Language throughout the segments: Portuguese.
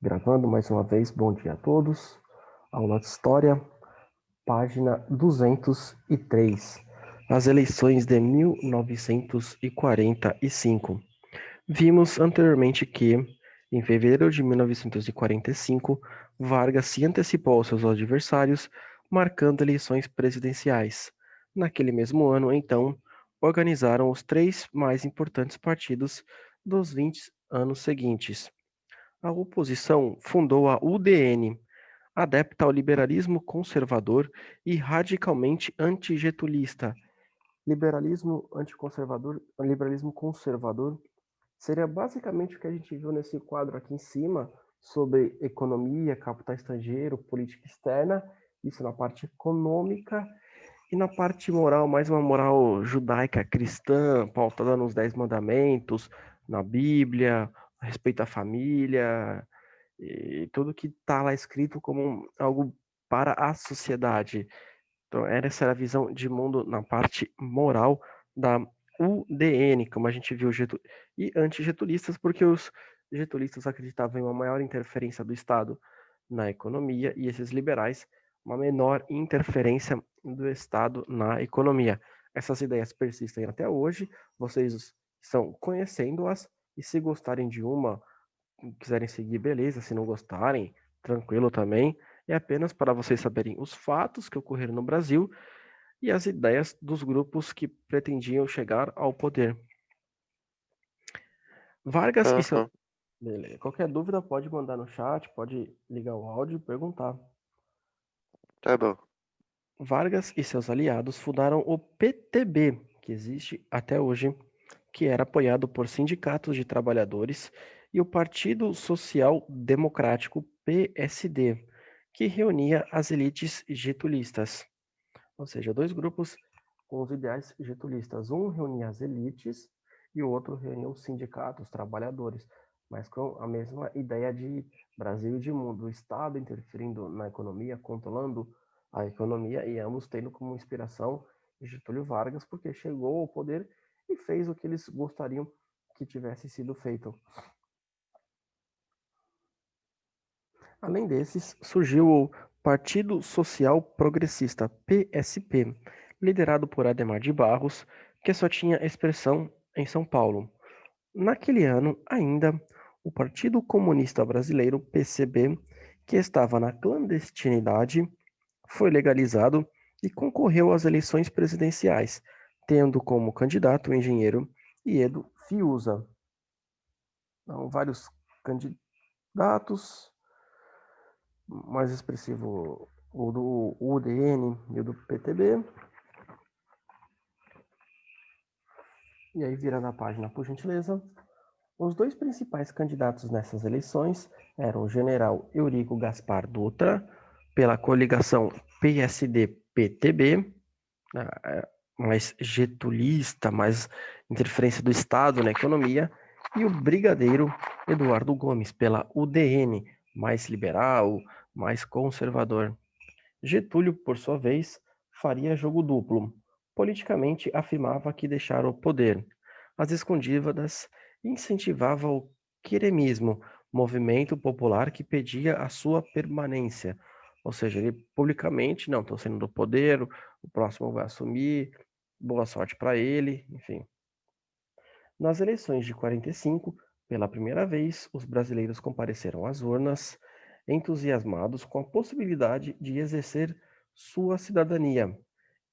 Gravando mais uma vez, bom dia a todos. Aula de História, página 203. As eleições de 1945. Vimos anteriormente que, em fevereiro de 1945, Vargas se antecipou aos seus adversários, marcando eleições presidenciais. Naquele mesmo ano, então, organizaram os três mais importantes partidos dos 20 anos seguintes. A oposição fundou a UDN, adepta ao liberalismo conservador e radicalmente antigetulista. Liberalismo conservador seria basicamente o que a gente viu nesse quadro aqui em cima, sobre economia, capital estrangeiro, política externa, isso na parte econômica, e na parte moral, mais uma moral judaica cristã, pautada nos 10 mandamentos, na Bíblia, respeito à família, e tudo que está lá escrito como algo para a sociedade. Então, essa era a visão de mundo na parte moral da UDN, como a gente viu, e antigetulistas, porque os getulistas acreditavam em uma maior interferência do Estado na economia e esses liberais uma menor interferência do Estado na economia. Essas ideias persistem até hoje, vocês estão conhecendo-as, e se gostarem de uma, quiserem seguir, beleza, se não gostarem, tranquilo também, é apenas para vocês saberem os fatos que ocorreram no Brasil e as ideias dos grupos que pretendiam chegar ao poder. Vargas e seu... Aham, Beleza. Qualquer dúvida pode mandar no chat, pode ligar o áudio e perguntar. tá bom. Vargas e seus aliados fundaram o PTB, que existe até hoje, que era apoiado por sindicatos de trabalhadores, e o Partido Social Democrático, PSD, que reunia as elites getulistas. Ou seja, dois grupos com os ideais getulistas. Um reunia as elites e o outro reunia os sindicatos, os trabalhadores, mas com a mesma ideia de Brasil e de mundo. O Estado interferindo na economia, controlando a economia, e ambos tendo como inspiração Getúlio Vargas, porque chegou ao poder e fez o que eles gostariam que tivesse sido feito. Além desses, surgiu o Partido Social Progressista, PSP, liderado por Adhemar de Barros, que só tinha expressão em São Paulo. Naquele ano, ainda, o Partido Comunista Brasileiro, PCB, que estava na clandestinidade, foi legalizado e concorreu às eleições presidenciais, tendo como candidato o engenheiro Iedo Fiuza. Então, vários candidatos, mais expressivo o do UDN e o do PTB. E aí, virando a página, por gentileza. Os dois principais candidatos nessas eleições eram o general Eurico Gaspar Dutra, pela coligação PSD-PTB, mais getulista, mais interferência do Estado na economia, e o brigadeiro Eduardo Gomes, pela UDN, mais liberal, mais conservador. Getúlio, por sua vez, faria jogo duplo. Politicamente, afirmava que deixara o poder. Às escondidas, incentivava o queremismo, movimento popular que pedia a sua permanência. Ou seja, ele publicamente, não, estou saindo do poder, o próximo vai assumir, boa sorte para ele, enfim. Nas eleições de 45, pela primeira vez, os brasileiros compareceram às urnas, entusiasmados com a possibilidade de exercer sua cidadania.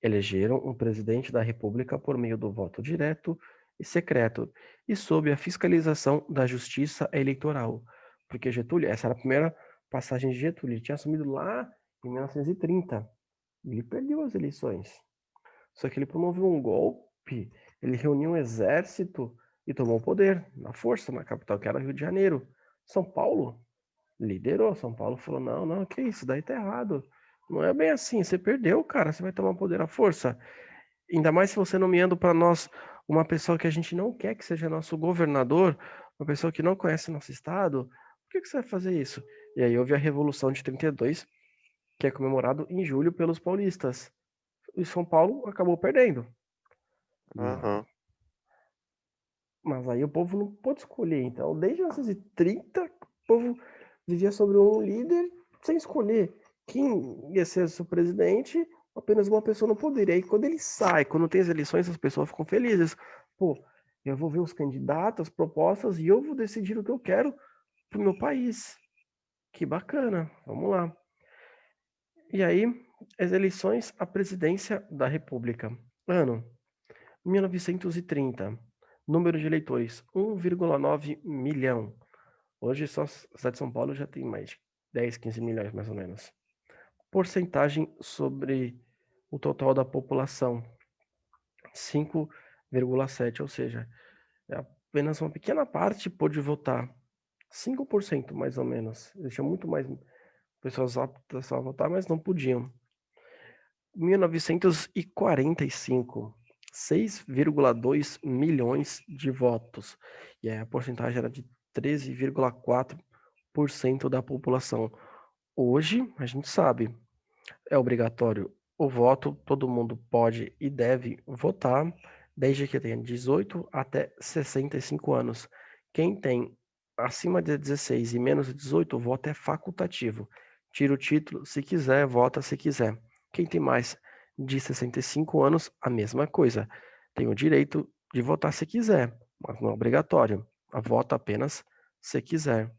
Elegeram um presidente da República por meio do voto direto e secreto e sob a fiscalização da Justiça Eleitoral. Porque Getúlio, essa era a primeira passagem de Getúlio, ele tinha assumido lá em 1930. E ele perdeu as eleições. Só que ele promoveu um golpe, ele reuniu um exército e tomou o poder, na força, na capital, que era Rio de Janeiro. São Paulo liderou. São Paulo falou: não, não, que isso, daí tá errado. Não é bem assim, você perdeu, cara, você vai tomar poder à força. Ainda mais se você nomeando para nós uma pessoa que a gente não quer que seja nosso governador, uma pessoa que não conhece nosso estado, por que você vai fazer isso? E aí houve a Revolução de 32, que é comemorado em julho pelos paulistas. E São Paulo acabou perdendo. Aham. Mas aí o povo não pôde escolher. Então, desde 1930, o povo vivia sobre um líder sem escolher quem ia ser seu presidente, apenas uma pessoa no poder. E aí, quando ele sai, quando tem as eleições, as pessoas ficam felizes. Pô, eu vou ver os candidatos, as propostas, e eu vou decidir o que eu quero para o meu país. Que bacana, vamos lá. E aí, as eleições à presidência da República. Ano 1930. Número de eleitores, 1,9 milhão. Hoje só a cidade de São Paulo já tem mais de 10, 15 milhões, mais ou menos. Porcentagem sobre o total da população, 5,7, ou seja, apenas uma pequena parte pôde votar. 5% mais ou menos. Deixa muito mais pessoas aptas a votar, mas não podiam. 1945, 6,2 milhões de votos. E aí a porcentagem era de 13,4% da população. Hoje, a gente sabe, é obrigatório o voto, todo mundo pode e deve votar, desde que tenha 18 até 65 anos. Quem tem acima de 16 e menos de 18, o voto é facultativo. Tira o título se quiser, vota se quiser. Quem tem mais de 65 anos, a mesma coisa. Tem o direito de votar se quiser, mas não é obrigatório. Vota apenas se quiser.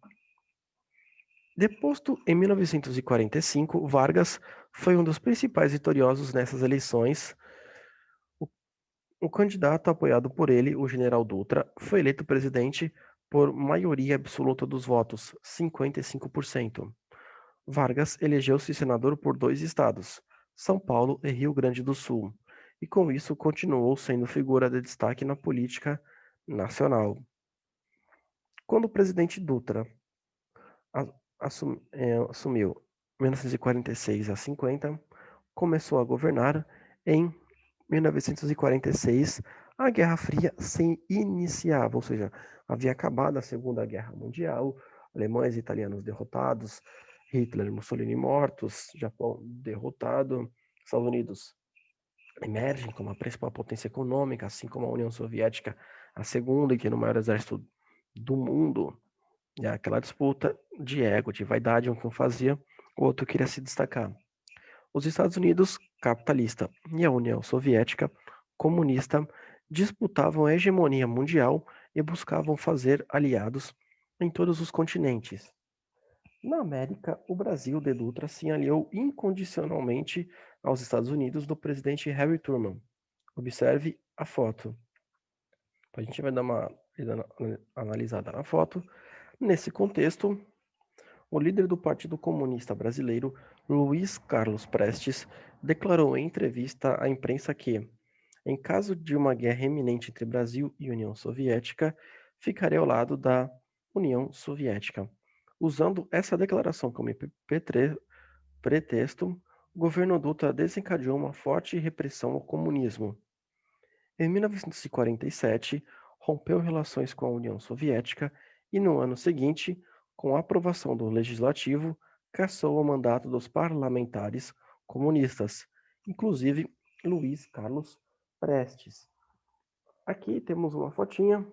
Deposto em 1945, Vargas foi um dos principais vitoriosos nessas eleições. O candidato apoiado por ele, o general Dutra, foi eleito presidente por maioria absoluta dos votos, 55%. Vargas elegeu-se senador por 2 estados, São Paulo e Rio Grande do Sul, e com isso continuou sendo figura de destaque na política nacional. Quando o presidente Dutra assumiu 1946 a 50, começou a governar. Em 1946, a Guerra Fria se iniciava, ou seja, havia acabado a Segunda Guerra Mundial, alemães e italianos derrotados, Hitler e Mussolini mortos, Japão derrotado, Estados Unidos emergem como a principal potência econômica, assim como a União Soviética, a segunda e que no maior exército do mundo. E aquela disputa de ego, de vaidade, um que um fazia, o outro queria se destacar. Os Estados Unidos, capitalista, e a União Soviética, comunista, disputavam a hegemonia mundial e buscavam fazer aliados em todos os continentes. Na América, o Brasil de Dutra se aliou incondicionalmente aos Estados Unidos do presidente Harry Truman. Observe a foto. A gente vai dar uma analisada na foto. Nesse contexto, o líder do Partido Comunista Brasileiro, Luiz Carlos Prestes, declarou em entrevista à imprensa que, em caso de uma guerra iminente entre Brasil e União Soviética, ficaria ao lado da União Soviética. Usando essa declaração como pretexto, o governo Dutra desencadeou uma forte repressão ao comunismo. Em 1947, rompeu relações com a União Soviética e, no ano seguinte, com a aprovação do Legislativo, cassou o mandato dos parlamentares comunistas, inclusive Luiz Carlos Prestes. Aqui temos uma fotinha,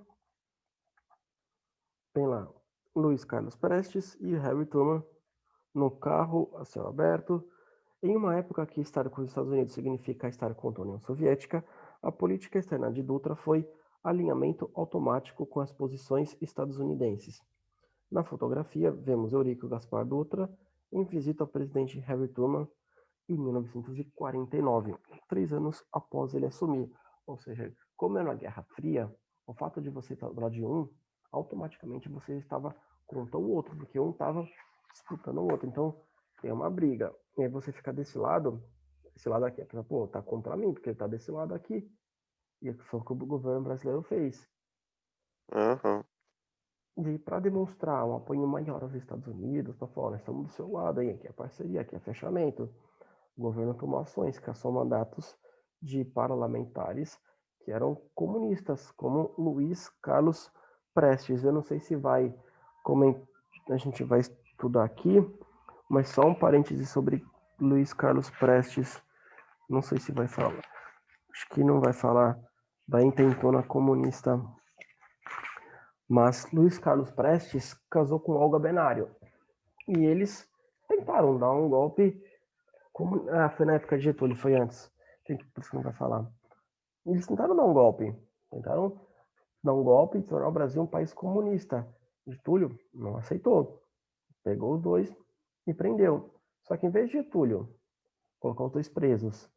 tem lá Luiz Carlos Prestes e Harry Truman no carro a céu aberto. Em uma época que estar com os Estados Unidos significa estar contra a União Soviética, a política externa de Dutra foi alinhamento automático com as posições estadunidenses. Na fotografia, vemos Eurico Gaspar Dutra em visita ao presidente Harry Truman em 1949, 3 anos após ele assumir. Ou seja, como era uma Guerra Fria, o fato de você estar do lado de um, automaticamente você estava contra o outro, porque um estava disputando o outro. Então, tem uma briga. E aí você fica desse lado, esse lado aqui, pô, tá contra mim, porque ele tá desse lado aqui. E foi o que o governo brasileiro fez. Aham. E aí, para demonstrar um apoio maior aos Estados Unidos, para falar, nós estamos do seu lado, aí, aqui é parceria, aqui é fechamento. O governo tomou ações, caçou mandatos de parlamentares que eram comunistas, como Luiz Carlos Prestes. Eu não sei se vai, como a gente vai estudar aqui, mas só um parêntese sobre Luiz Carlos Prestes. Não sei se vai falar. Acho que não vai falar da intentona comunista. Mas Luiz Carlos Prestes casou com Olga Benário. E eles tentaram dar um golpe, foi na época de Getúlio, foi antes, por isso que não vai falar. Eles tentaram dar um golpe, e tornar o Brasil um país comunista. Getúlio não aceitou, pegou os dois e prendeu. Só que em vez de Getúlio colocar os dois presos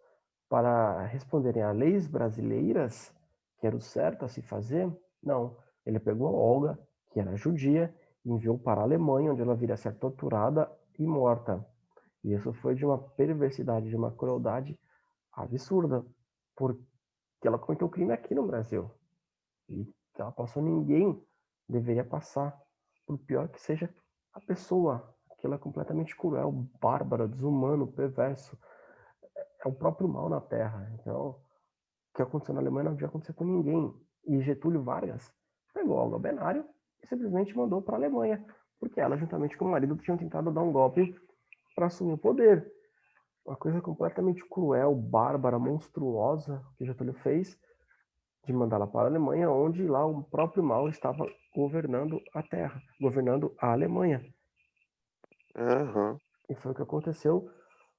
para responderem a leis brasileiras, que era o certo a se fazer, não. Ele pegou a Olga, que era judia, e enviou para a Alemanha, onde ela viria a ser torturada e morta. E isso foi de uma perversidade, de uma crueldade absurda, porque ela cometeu crime aqui no Brasil. E ela passou, ninguém deveria passar, por pior que seja a pessoa. Aquilo é completamente cruel, bárbaro, desumano, perverso. É o próprio mal na Terra. Então, o que aconteceu na Alemanha não devia acontecer com ninguém. E Getúlio Vargas pegou Olga Benário e simplesmente mandou para a Alemanha, porque ela, juntamente com o marido, tinham tentado dar um golpe para assumir o poder. Uma coisa completamente cruel, bárbara, monstruosa que Getúlio fez, de mandá-la para a Alemanha, onde lá o próprio mal estava governando a terra, governando a Alemanha. Aham. E foi o que aconteceu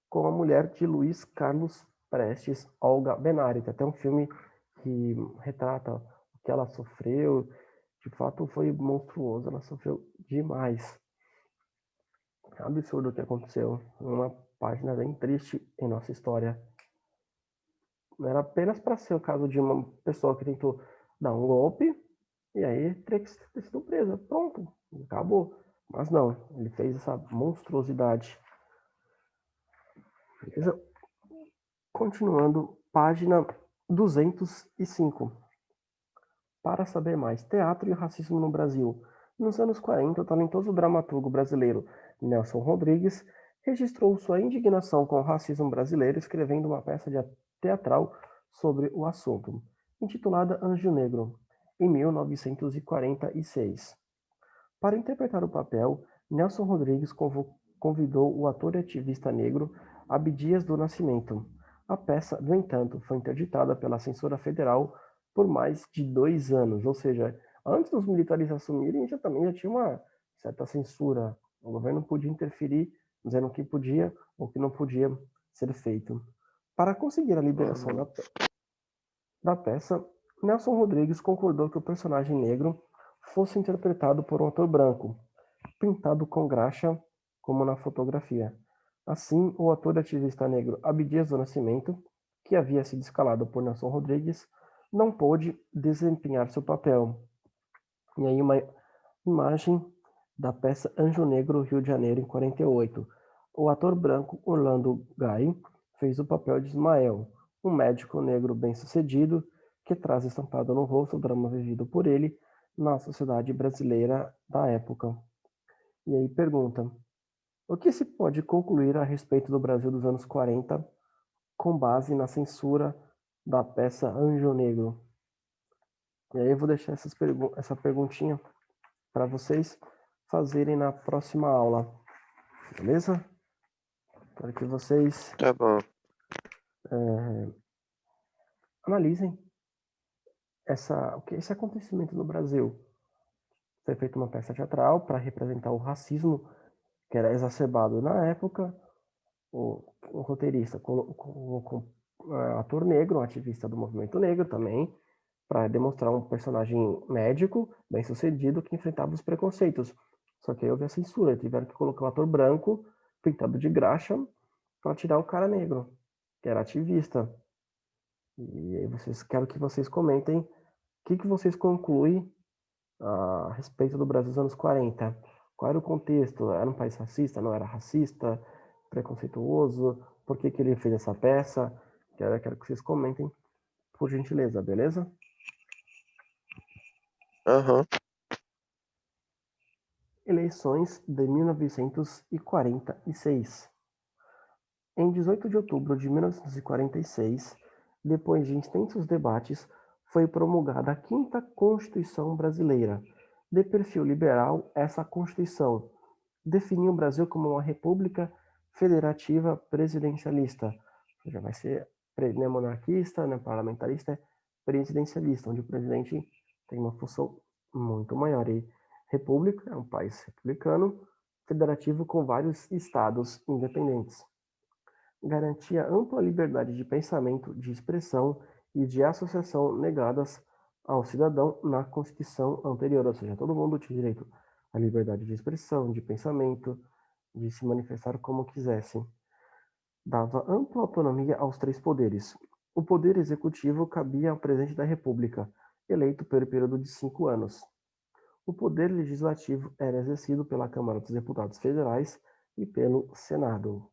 com a mulher de Luiz Carlos Prestes, Olga Benário. Tem até um filme que retrata o que ela sofreu. De fato, foi monstruoso, ela sofreu demais. É um absurdo o que aconteceu. Uma página bem triste em nossa história. Era apenas para ser o caso de uma pessoa que tentou dar um golpe e aí teria que ter sido presa. Pronto, acabou. Mas não, ele fez essa monstruosidade. Beleza? Continuando, página 205. Para saber mais, teatro e racismo no Brasil. Nos anos 40, o talentoso dramaturgo brasileiro Nelson Rodrigues registrou sua indignação com o racismo brasileiro escrevendo uma peça teatral sobre o assunto, intitulada Anjo Negro, em 1946. Para interpretar o papel, Nelson Rodrigues convidou o ator e ativista negro Abdias do Nascimento. A peça, no entanto, foi interditada pela censura federal por mais de 2 anos, ou seja, antes dos militares assumirem, também já tinha uma certa censura. O governo podia interferir, dizendo o que podia ou que não podia ser feito. Para conseguir a liberação da peça, Nelson Rodrigues concordou que o personagem negro fosse interpretado por um ator branco, pintado com graxa, como na fotografia. Assim, o ator e ativista negro Abdias do Nascimento, que havia sido escalado por Nelson Rodrigues, não pôde desempenhar seu papel. E aí uma imagem da peça Anjo Negro, Rio de Janeiro, em 48. O ator branco Orlando Guy fez o papel de Ismael, um médico negro bem-sucedido que traz estampado no rosto o drama vivido por ele na sociedade brasileira da época. E aí pergunta: o que se pode concluir a respeito do Brasil dos anos 40 com base na censura da peça Anjo Negro? E aí eu vou deixar essa perguntinha para vocês fazerem na próxima aula, beleza? Para que vocês Tá bom. analisem esse acontecimento no Brasil. Foi feita uma peça teatral para representar o racismo que era exacerbado na época. O roteirista colocou ator negro, um ativista do movimento negro também, para demonstrar um personagem médico bem-sucedido que enfrentava os preconceitos. Só que aí houve a censura, tiveram que colocar um ator branco, pintado de graxa, para tirar o cara negro, que era ativista. E aí quero que vocês comentem o que vocês concluem a respeito do Brasil dos anos 40. Qual era o contexto? Era um país racista? Não era racista? Preconceituoso? Por que ele fez essa peça? Quero que vocês comentem, por gentileza, beleza? Aham. Eleições de 1946. Em 18 de outubro de 1946, depois de intensos debates, foi promulgada a 5ª Constituição Brasileira. De perfil liberal, essa Constituição definiu o Brasil como uma república federativa presidencialista. Ou seja, vai ser não é monarquista, não é parlamentarista, é presidencialista, onde o presidente tem uma função muito maior. E república é um país republicano, federativo com vários estados independentes. Garantia ampla liberdade de pensamento, de expressão e de associação negadas ao cidadão na Constituição anterior, ou seja, todo mundo tinha direito à liberdade de expressão, de pensamento, de se manifestar como quisessem. Dava ampla autonomia aos três poderes. O poder executivo cabia ao presidente da República, eleito pelo período de 5 anos. O poder legislativo era exercido pela Câmara dos Deputados Federais e pelo Senado.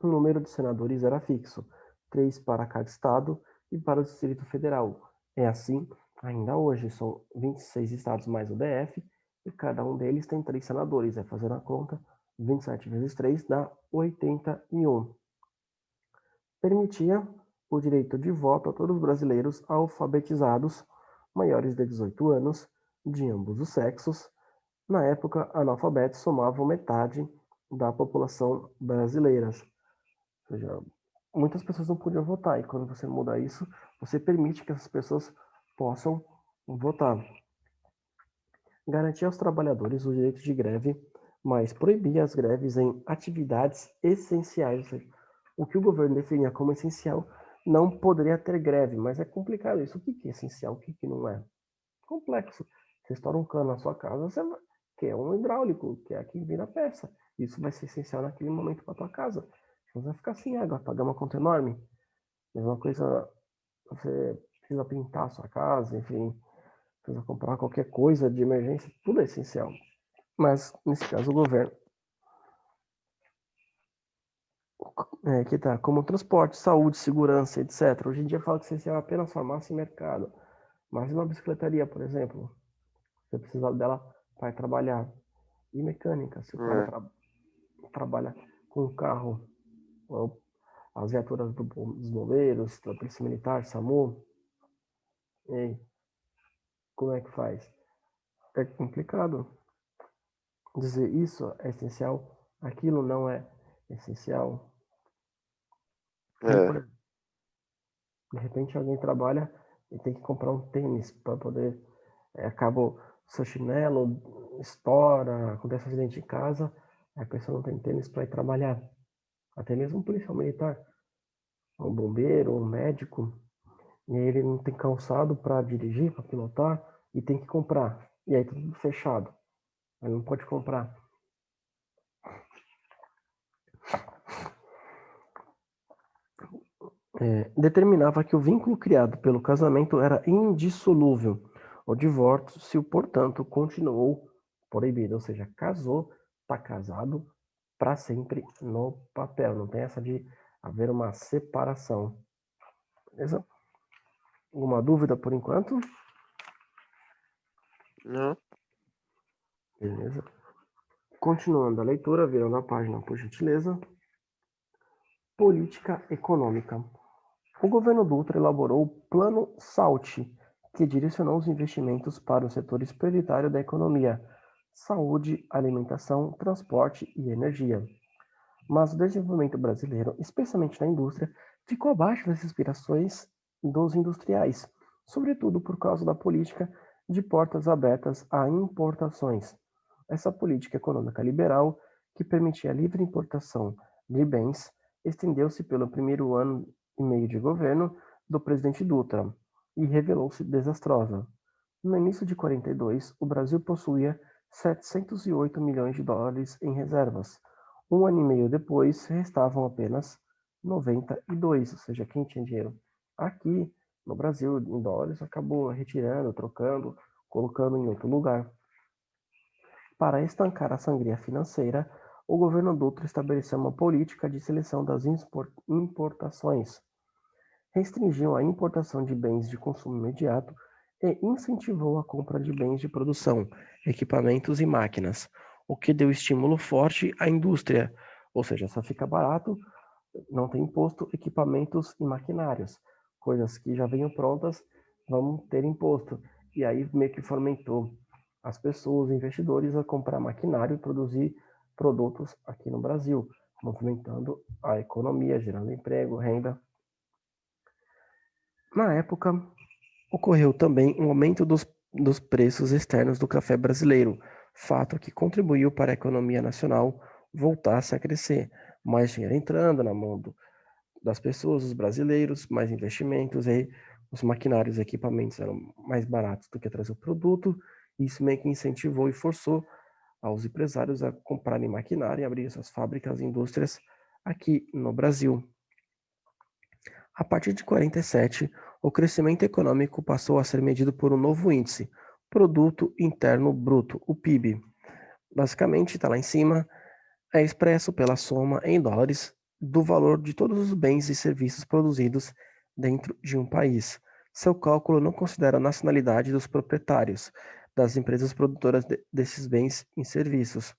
O número de senadores era fixo, 3 para cada estado e para o Distrito Federal. É assim, ainda hoje, são 26 estados mais o DF, e cada um deles tem 3 senadores. Fazendo a conta, 27 vezes 3 dá 81. Permitia o direito de voto a todos os brasileiros alfabetizados, maiores de 18 anos, de ambos os sexos. Na época, analfabetos somavam metade da população brasileira. Ou seja, muitas pessoas não podiam votar, e quando você muda isso, você permite que essas pessoas possam votar. Garantia aos trabalhadores o direito de greve, mas proibia as greves em atividades essenciais. Ou seja, o que o governo definia como essencial não poderia ter greve, mas é complicado isso. O que é essencial, o que não é? Complexo. Você estoura um cano na sua casa, você quer um hidráulico, que é aqui que vira a peça. Isso vai ser essencial naquele momento para a tua casa. Você vai ficar sem água, pagar uma conta enorme. Mesma coisa, você precisa pintar a sua casa, enfim, precisa comprar qualquer coisa de emergência, tudo é essencial. Mas, nesse caso, o governo que tá, como transporte, saúde, segurança, etc. Hoje em dia fala que essencial é apenas farmácia e mercado. Mas uma bicicletaria, por exemplo, você precisa dela para ir trabalhar. E mecânica, se o cara trabalha com um carro, ou as viaturas dos bombeiros, da Polícia Militar, SAMU, e aí, como é que faz? É complicado dizer isso é essencial, aquilo não é essencial. É. De repente alguém trabalha e tem que comprar um tênis para poder. Acaba o seu chinelo, estoura, acontece um acidente em casa, a pessoa não tem tênis para ir trabalhar. Até mesmo um policial militar, um bombeiro, um médico, e ele não tem calçado para dirigir, para pilotar, e tem que comprar. E aí tá tudo fechado. Ele não pode comprar. Determinava que o vínculo criado pelo casamento era indissolúvel. O divórcio, portanto, continuou proibido. Ou seja, casou, está casado para sempre no papel. Não tem essa de haver uma separação. Beleza? Alguma dúvida por enquanto? Não. Beleza. Continuando a leitura, virando a página, por gentileza. Política econômica. O governo Dutra elaborou o Plano SALT, que direcionou os investimentos para os setores prioritários da economia: saúde, alimentação, transporte e energia. Mas o desenvolvimento brasileiro, especialmente na indústria, ficou abaixo das aspirações dos industriais, sobretudo por causa da política de portas abertas a importações. Essa política econômica liberal, que permitia a livre importação de bens, estendeu-se pelo primeiro ano e meio de governo do presidente Dutra e revelou-se desastrosa. No início de 42, o Brasil possuía 708 milhões de dólares em reservas. Um ano e meio depois, restavam apenas 92, ou seja, quem tinha dinheiro aqui no Brasil em dólares acabou retirando, trocando, colocando em outro lugar. Para estancar a sangria financeira, o governo Dutra estabeleceu uma política de seleção das importações, restringiu a importação de bens de consumo imediato e incentivou a compra de bens de produção, equipamentos e máquinas, o que deu estímulo forte à indústria, ou seja, só fica barato, não tem imposto, equipamentos e maquinários, coisas que já venham prontas, vão ter imposto. E aí meio que fomentou as pessoas, os investidores, a comprar maquinário e produzir produtos aqui no Brasil, movimentando a economia, gerando emprego, renda. Na época, ocorreu também um aumento dos preços externos do café brasileiro, fato que contribuiu para a economia nacional voltasse a crescer, mais dinheiro entrando na mão das pessoas, os brasileiros, mais investimentos, e os maquinários e equipamentos eram mais baratos do que trazer o produto, e isso meio que incentivou e forçou aos empresários a comprarem maquinário e abrir suas fábricas e indústrias aqui no Brasil. A partir de 47, o crescimento econômico passou a ser medido por um novo índice, Produto Interno Bruto, o PIB. Basicamente, está lá em cima, é expresso pela soma em dólares do valor de todos os bens e serviços produzidos dentro de um país. Seu cálculo não considera a nacionalidade dos proprietários das empresas produtoras desses bens e serviços.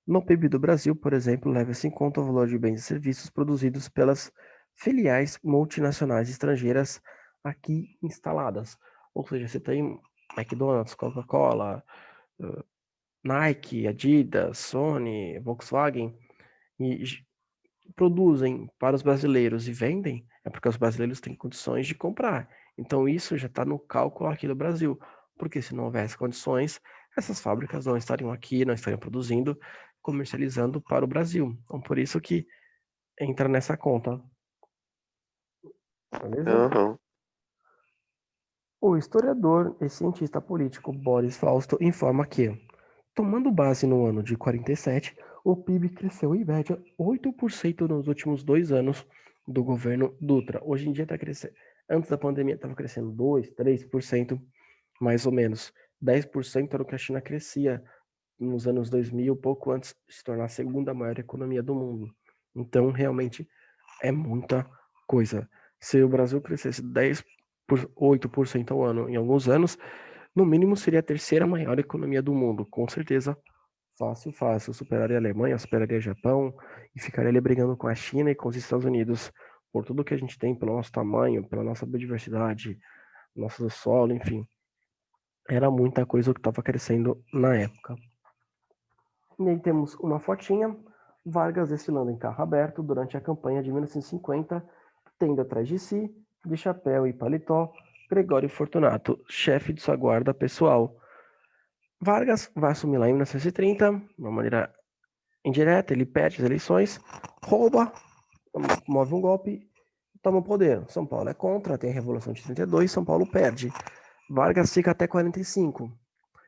No PIB do Brasil, por exemplo, leva-se em conta o valor de bens e serviços produzidos pelas filiais multinacionais estrangeiras aqui instaladas. Ou seja, você tem McDonald's, Coca-Cola, Nike, Adidas, Sony, Volkswagen, e produzem para os brasileiros e vendem, é porque os brasileiros têm condições de comprar. Então isso já está no cálculo aqui do Brasil, porque se não houvesse condições, essas fábricas não estariam aqui, não estariam produzindo, comercializando para o Brasil. Então por isso que entra nessa conta. Beleza? Aham. O historiador e cientista político Boris Fausto informa que, tomando base no ano de 47, o PIB cresceu em média 8% nos últimos 2 anos do governo Dutra. Hoje em dia está crescendo. Antes da pandemia estava crescendo 2, 3%, mais ou menos. 10% era o que a China crescia nos anos 2000, pouco antes de se tornar a segunda maior economia do mundo. Então, realmente, é muita coisa. Se o Brasil crescesse 8% ao ano em alguns anos, no mínimo seria a terceira maior economia do mundo, com certeza. Fácil, fácil. Superaria a Alemanha, superaria o Japão e ficaria ali brigando com a China e com os Estados Unidos por tudo que a gente tem, pelo nosso tamanho, pela nossa biodiversidade, nosso solo, enfim. Era muita coisa o que estava crescendo na época. E aí temos uma fotinha, Vargas desfilando em carro aberto durante a campanha de 1950, tendo atrás de si, de chapéu e paletó, Gregório Fortunato, chefe de sua guarda pessoal. Vargas vai assumir lá em 1930, de uma maneira indireta, ele perde as eleições, rouba, move um golpe, toma o poder. São Paulo é contra, tem a Revolução de 32, São Paulo perde. Vargas fica até 45.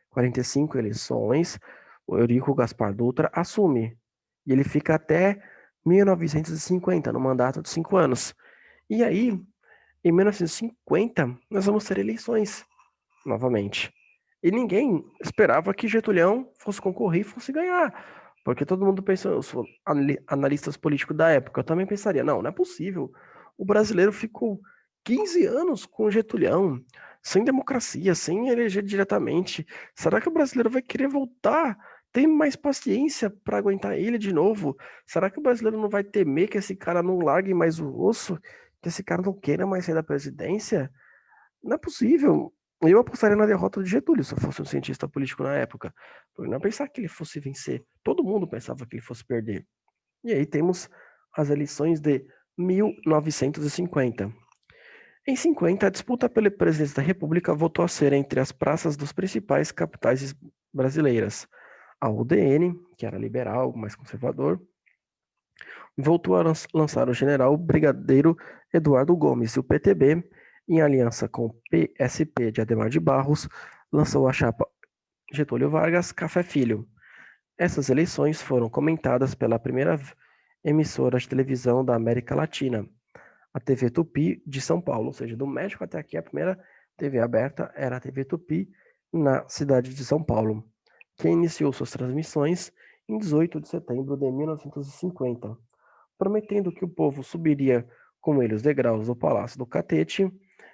45 eleições, o Eurico Gaspar Dutra assume. E ele fica até 1950, no mandato de 5 anos. E aí, em 1950, nós vamos ter eleições novamente. E ninguém esperava que Getúlio fosse concorrer e fosse ganhar. Porque todo mundo pensou, eu sou analistas políticos da época, eu também pensaria, não é possível. O brasileiro ficou 15 anos com Getúlio, sem democracia, sem eleger diretamente. Será que o brasileiro vai querer voltar? Tem mais paciência para aguentar ele de novo? Será que o brasileiro não vai temer que esse cara não largue mais o osso? Que esse cara não queira mais sair da presidência? Não é possível. Eu apostaria na derrota de Getúlio se eu fosse um cientista político na época. Por não pensar que ele fosse vencer. Todo mundo pensava que ele fosse perder. E aí temos as eleições de 1950. Em 50, a disputa pela presidência da República voltou a ser entre as praças dos principais capitais brasileiras. A UDN, que era liberal, mais conservador, voltou a lançar o general brigadeiro Eduardo Gomes, e o PTB, em aliança com o PSP de Ademar de Barros, lançou a chapa Getúlio Vargas Café Filho. Essas eleições foram comentadas pela primeira emissora de televisão da América Latina, a TV Tupi de São Paulo, ou seja, do México até aqui a primeira TV aberta era a TV Tupi na cidade de São Paulo, que iniciou suas transmissões em 18 de setembro de 1950, prometendo que o povo subiria com ele os degraus do Palácio do Catete,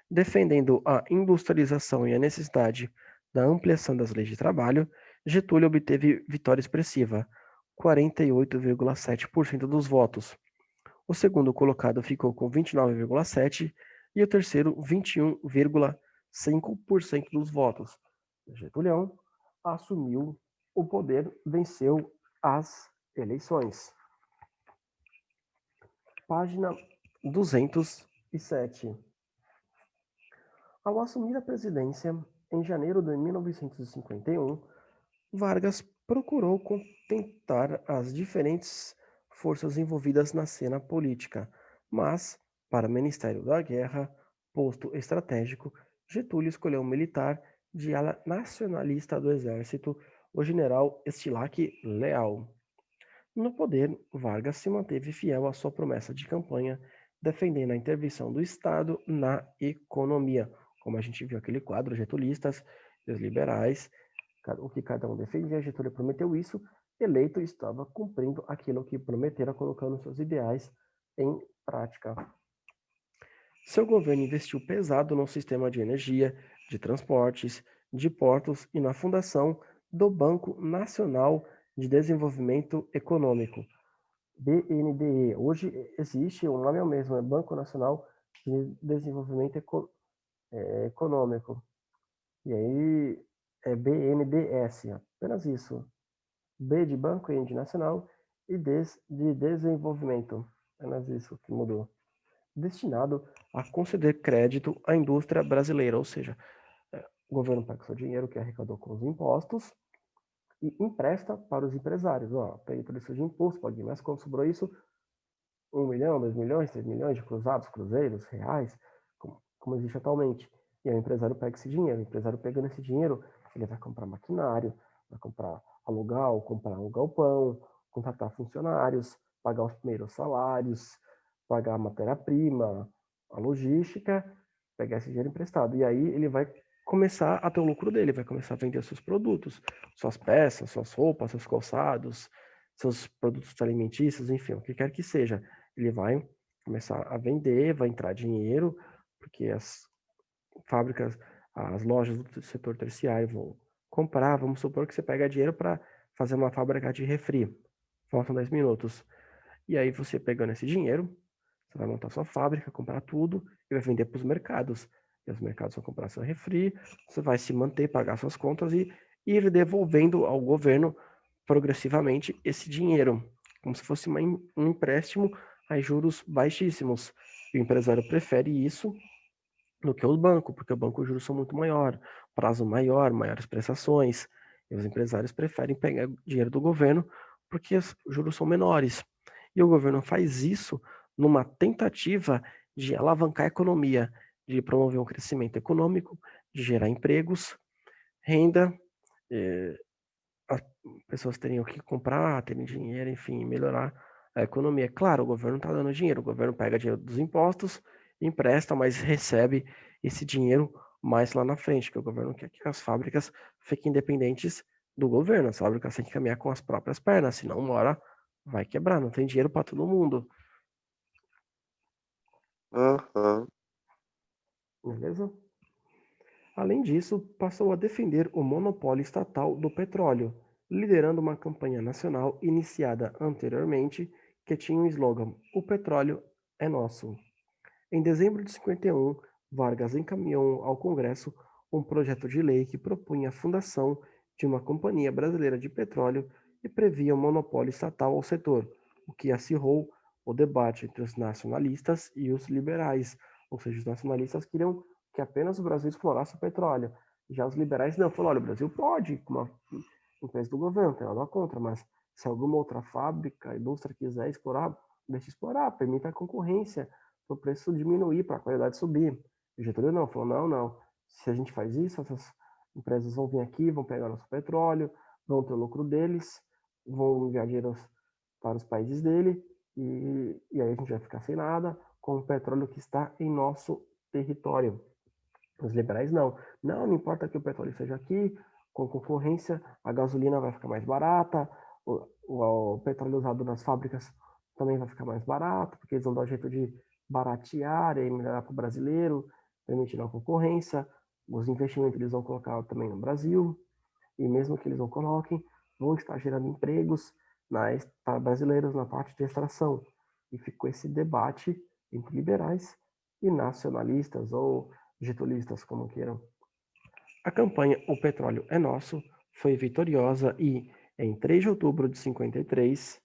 defendendo a industrialização e a necessidade da ampliação das leis de trabalho. Getúlio obteve vitória expressiva, 48,7% dos votos. O segundo colocado ficou com 29,7% e o terceiro 21,5% dos votos. Getúlio assumiu o poder, venceu as eleições. Página 207. Ao assumir a presidência, em janeiro de 1951, Vargas procurou contentar as diferentes forças envolvidas na cena política, mas, para o Ministério da Guerra, posto estratégico, Getúlio escolheu um militar de ala nacionalista do Exército, o general Estilac Leal. No poder, Vargas se manteve fiel à sua promessa de campanha, defendendo a intervenção do Estado na economia, como a gente viu aquele quadro, getulistas e os liberais, o que cada um defendia, Getúlio prometeu isso, eleito estava cumprindo aquilo que prometera, colocando seus ideais em prática. Seu governo investiu pesado no sistema de energia, de transportes, de portos e na fundação do Banco Nacional de Desenvolvimento Econômico, BNDE. Hoje existe, o nome é o mesmo, é Banco Nacional de Desenvolvimento Econômico. E aí é BNDES, apenas isso. B de Banco, N de Nacional e D de Desenvolvimento. Apenas isso que mudou. Destinado a conceder crédito à indústria brasileira, ou seja, o governo pega o seu dinheiro que arrecadou com os impostos e empresta para os empresários. Ó, peguei todo isso de imposto, paguei mais quanto sobrou isso? 1 milhão, 2 milhões, 3 milhões de cruzados, cruzeiros, reais, como existe atualmente. E aí o empresário pega esse dinheiro. O empresário pegando esse dinheiro, ele vai comprar maquinário, vai comprar alugar, comprar um galpão, contratar funcionários, pagar os primeiros salários, pagar a matéria-prima, a logística, pegar esse dinheiro emprestado. E aí ele vai começar a ter o lucro dele, vai começar a vender seus produtos, suas peças, suas roupas, seus calçados, seus produtos alimentícios, enfim, o que quer que seja. Ele vai começar a vender, vai entrar dinheiro, porque as fábricas, as lojas do setor terciário vão comprar. Vamos supor que você pega dinheiro para fazer uma fábrica de refri. Faltam 10 minutos. E aí você pegando esse dinheiro, você vai montar sua fábrica, comprar tudo e vai vender para os mercados. E os mercados vão comprar seu refri, você vai se manter, pagar suas contas e ir devolvendo ao governo progressivamente esse dinheiro, como se fosse um empréstimo a juros baixíssimos. E o empresário prefere isso do que o banco, porque o banco os juros são muito maior, prazo maior, maiores prestações, e os empresários preferem pegar dinheiro do governo porque os juros são menores. E o governo faz isso numa tentativa de alavancar a economia, de promover um crescimento econômico, de gerar empregos, renda, as pessoas teriam que comprar, terem dinheiro, enfim, melhorar a economia. Claro, o governo está dando dinheiro, o governo pega dinheiro dos impostos, empresta, mas recebe esse dinheiro mais lá na frente, que o governo quer que as fábricas fiquem independentes do governo, as fábricas têm que caminhar com as próprias pernas, senão uma hora vai quebrar, não tem dinheiro para todo mundo, Aham. beleza? Além disso, passou a defender o monopólio estatal do petróleo, liderando uma campanha nacional iniciada anteriormente que tinha o slogan "O petróleo é nosso". Em dezembro de 51, Vargas encaminhou ao Congresso um projeto de lei que propunha a fundação de uma companhia brasileira de petróleo e previa um monopólio estatal ao setor, o que acirrou o debate entre os nacionalistas e os liberais, ou seja, os nacionalistas queriam que apenas o Brasil explorasse o petróleo. Já os liberais não, falaram, olha, o Brasil pode, como uma empresa do governo, não tem nada contra, mas se alguma outra fábrica, indústria quiser explorar, deixe explorar, permita a concorrência, para o preço diminuir, para a qualidade subir. O Getúlio não, falou, não, não, se a gente faz isso, essas empresas vão vir aqui, vão pegar nosso petróleo, vão ter o lucro deles, vão enviar dinheiro para os países dele, e aí a gente vai ficar sem nada, com o petróleo que está em nosso território. Os liberais não. Não, não importa que o petróleo esteja aqui, com concorrência, a gasolina vai ficar mais barata, o petróleo usado nas fábricas também vai ficar mais barato, porque eles vão dar um jeito de baratear e melhorar para o brasileiro, permitindo a concorrência. Os investimentos eles vão colocar também no Brasil, e mesmo que eles não coloquem, vão estar gerando empregos para brasileiros na parte de extração. E ficou esse debate entre liberais e nacionalistas, ou getulistas, como queiram. A campanha O Petróleo é Nosso foi vitoriosa e, em 3 de outubro de 53,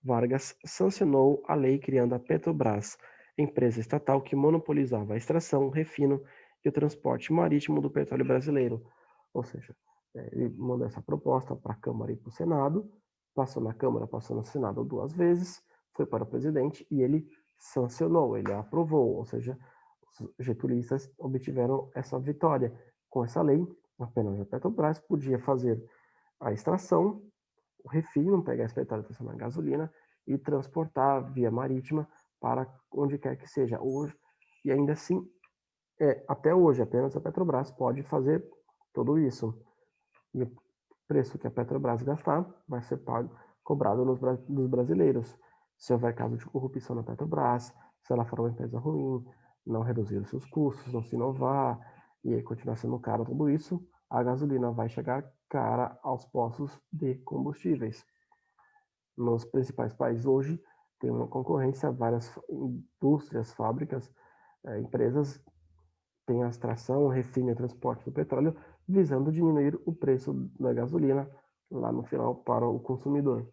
Vargas sancionou a lei criando a Petrobras, empresa estatal que monopolizava a extração, refino e o transporte marítimo do petróleo brasileiro. Ou seja, Ele mandou essa proposta para a Câmara e para o Senado, passou na Câmara, passou no Senado 2 vezes, foi para o presidente e ele sancionou, ele aprovou, ou seja, os getulistas obtiveram essa vitória. Com essa lei, apenas a Petrobras podia fazer a extração, o refino, pegar esse petróleo, transformar em gasolina e transportar via marítima para onde quer que seja. Hoje, e ainda assim, até hoje, apenas a Petrobras pode fazer tudo isso. E o preço que a Petrobras gastar vai ser pago, cobrado dos brasileiros. Se houver caso de corrupção na Petrobras, se ela for uma empresa ruim, não reduzir os seus custos, não se inovar, e aí continuar sendo caro tudo isso, a gasolina vai chegar cara aos postos de combustíveis. Nos principais países hoje, tem uma concorrência, várias indústrias, fábricas, empresas têm a extração, o refino e o transporte do petróleo, visando diminuir o preço da gasolina lá no final para o consumidor.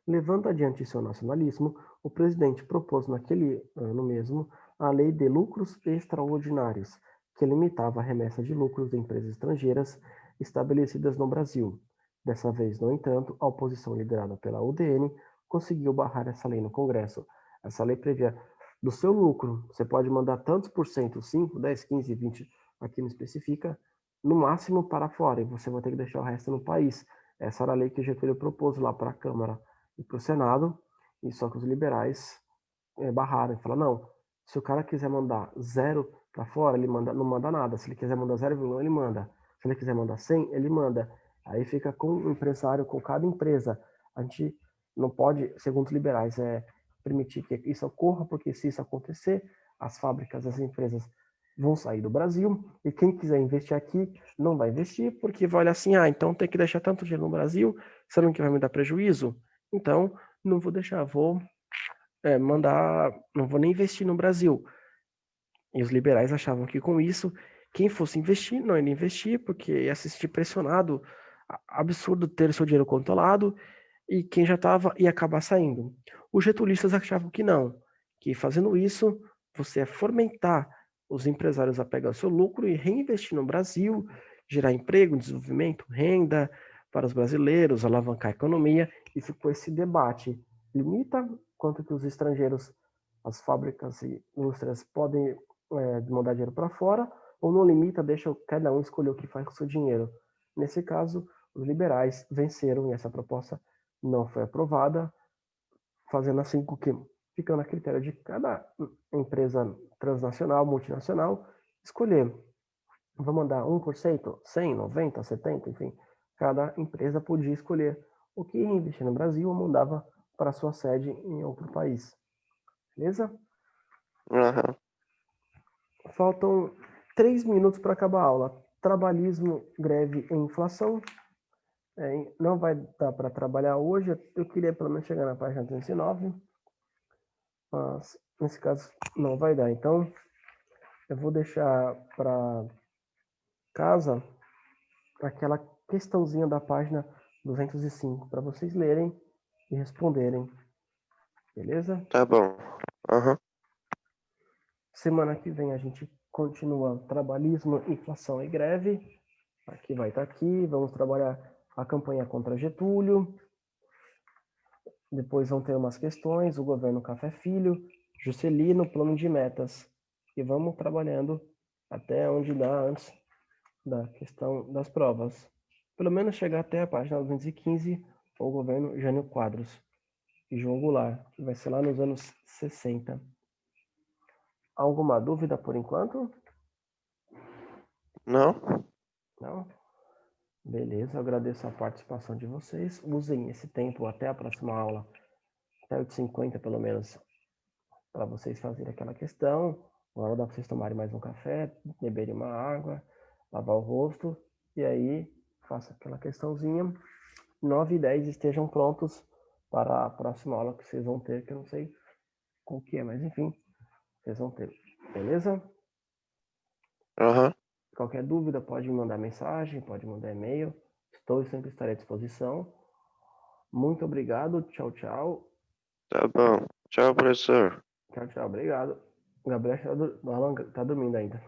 Levando adiante seu nacionalismo, o presidente propôs naquele ano mesmo a Lei de Lucros Extraordinários, que limitava a remessa de lucros de empresas estrangeiras estabelecidas no Brasil. Dessa vez, no entanto, a oposição liderada pela UDN conseguiu barrar essa lei no Congresso. Essa lei previa do seu lucro, você pode mandar tantos por cento, 5, 10, 15, 20, aqui não especifica, no máximo para fora, e você vai ter que deixar o resto no país. Essa era a lei que Getúlio propôs lá para a Câmara e para o Senado, e só que os liberais barraram e falaram, não, se o cara quiser mandar zero para fora, ele manda, não manda nada. Se ele quiser mandar 0,1, ele manda. Se ele quiser mandar 100, ele manda. Aí fica com o empresário, com cada empresa. A gente não pode, segundo os liberais, permitir que isso ocorra, porque se isso acontecer, as fábricas, as empresas vão sair do Brasil, e quem quiser investir aqui não vai investir, porque vai olhar assim, então tem que deixar tanto dinheiro no Brasil, sabendo que vai me dar prejuízo? Então, não vou deixar, vou mandar, não vou nem investir no Brasil. E os liberais achavam que com isso, quem fosse investir, não ia investir, porque ia se sentir pressionado, absurdo ter o seu dinheiro controlado, e quem já estava ia acabar saindo. Os getulistas achavam que não, que fazendo isso, você ia fomentar os empresários a pegar o seu lucro e reinvestir no Brasil, gerar emprego, desenvolvimento, renda para os brasileiros, alavancar a economia, e ficou esse debate. Limita quanto que os estrangeiros, as fábricas e indústrias podem mandar dinheiro para fora, ou não limita, deixa cada um escolher o que faz com o seu dinheiro. Nesse caso, os liberais venceram e essa proposta não foi aprovada, fazendo assim com que, ficando a critério de cada empresa transnacional, multinacional, escolher. Vou mandar 1%, 100, 90, 70, enfim. Cada empresa podia escolher o que ia investir no Brasil ou mandava para sua sede em outro país. Beleza? Aham. Faltam 3 minutos para acabar a aula. Trabalhismo, greve e inflação. Não vai dar para trabalhar hoje. Eu queria pelo menos chegar na página 39, mas nesse caso não vai dar. Então, eu vou deixar para casa aquela questãozinha da página 205 para vocês lerem e responderem. Beleza? Tá bom. Aham. Semana que vem a gente continua trabalhismo, inflação e greve. Aqui vai estar aqui. Vamos trabalhar a campanha contra Getúlio. Depois vão ter umas questões, o governo Café Filho, Juscelino, plano de metas. E vamos trabalhando até onde dá antes da questão das provas. Pelo menos chegar até a página 215, o governo Jânio Quadros e João Goulart, que vai ser lá nos anos 60. Alguma dúvida por enquanto? Não? Não? Beleza, eu agradeço a participação de vocês. Usem esse tempo até a próxima aula, até 8h50 pelo menos, para vocês fazerem aquela questão. Agora dá para vocês tomarem mais um café, beberem uma água, lavar o rosto, e aí faça aquela questãozinha. 9h10 estejam prontos para a próxima aula que vocês vão ter, que eu não sei qual que é, mas enfim, vocês vão ter. Beleza? Aham. Qualquer dúvida pode me mandar mensagem, pode mandar e-mail. Estou e sempre estarei à disposição. Muito obrigado. Tchau, tchau. Tá bom. Tchau, professor. Tchau, tchau. Obrigado. O Gabriel tá dormindo ainda.